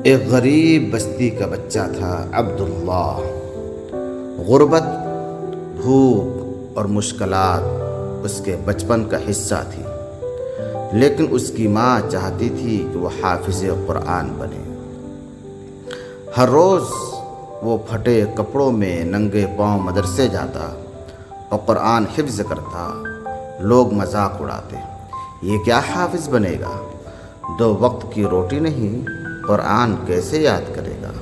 ایک غریب بستی کا بچہ تھا عبداللہ۔ غربت، بھوک اور مشکلات اس کے بچپن کا حصہ تھی، لیکن اس کی ماں چاہتی تھی کہ وہ حافظ قرآن بنے۔ ہر روز وہ پھٹے کپڑوں میں ننگے پاؤں مدرسے جاتا اور قرآن حفظ کرتا۔ لوگ مذاق اڑاتے، یہ کیا حافظ بنے گا، 2 وقت کی روٹی نہیں، قرآن کیسے یاد کرے گا۔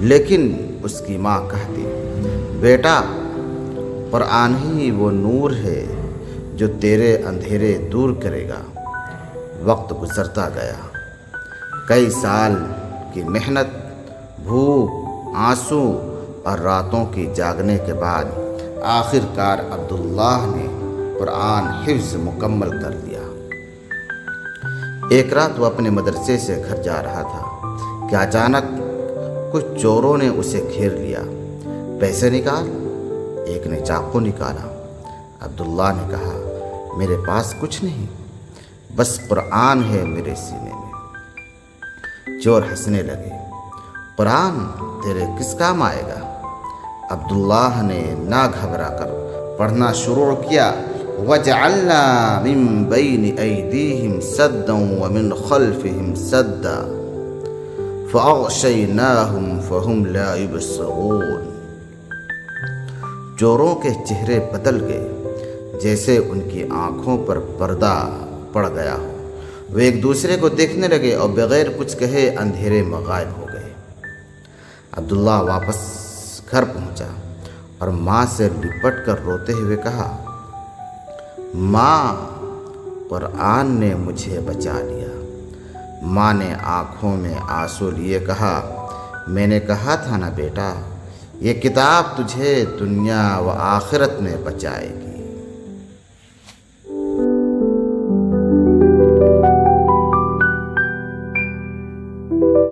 لیکن اس کی ماں کہتی، بیٹا قرآن ہی وہ نور ہے جو تیرے اندھیرے دور کرے گا۔ وقت گزرتا گیا، کئی سال کی محنت، بھوک، آنسو اور راتوں کی جاگنے کے بعد آخر کار عبداللہ نے قرآن حفظ مکمل کر لیا۔ ایک رات وہ اپنے مدرسے سے گھر جا رہا تھا کہ اچانک کچھ چوروں نے اسے گھیر لیا۔ پیسے نکال، ایک نے چاقو نکالا۔ عبداللہ نے کہا، میرے پاس کچھ نہیں، بس قرآن ہے میرے سینے میں۔ چور ہنسنے لگے، قرآن تیرے کس کام آئے گا؟ عبداللہ نے نہ گھبرا کر پڑھنا شروع کیا، وَجَعَلْنَا مِن بَيْنِ أَيْدِيهِمْ سَدًّا وَمِنْ خَلْفِهِمْ سَدًّا فَأَغْشَيْنَاهُمْ فَهُمْ لَا يُبْصِرُونَ۔ چوروں کے چہرے بدل گئے، جیسے ان کی آنکھوں پر پردہ پڑ گیا ہو۔ وہ ایک دوسرے کو دیکھنے لگے اور بغیر کچھ کہے اندھیرے میں غائب ہو گئے۔ عبداللہ واپس گھر پہنچا اور ماں سے لپٹ کر روتے ہوئے کہا، ماں قرآن نے مجھے بچا لیا۔ ماں نے آنکھوں میں آنسو لیے کہا، میں نے کہا تھا نا بیٹا، یہ کتاب تجھے دنیا و آخرت میں بچائے گی۔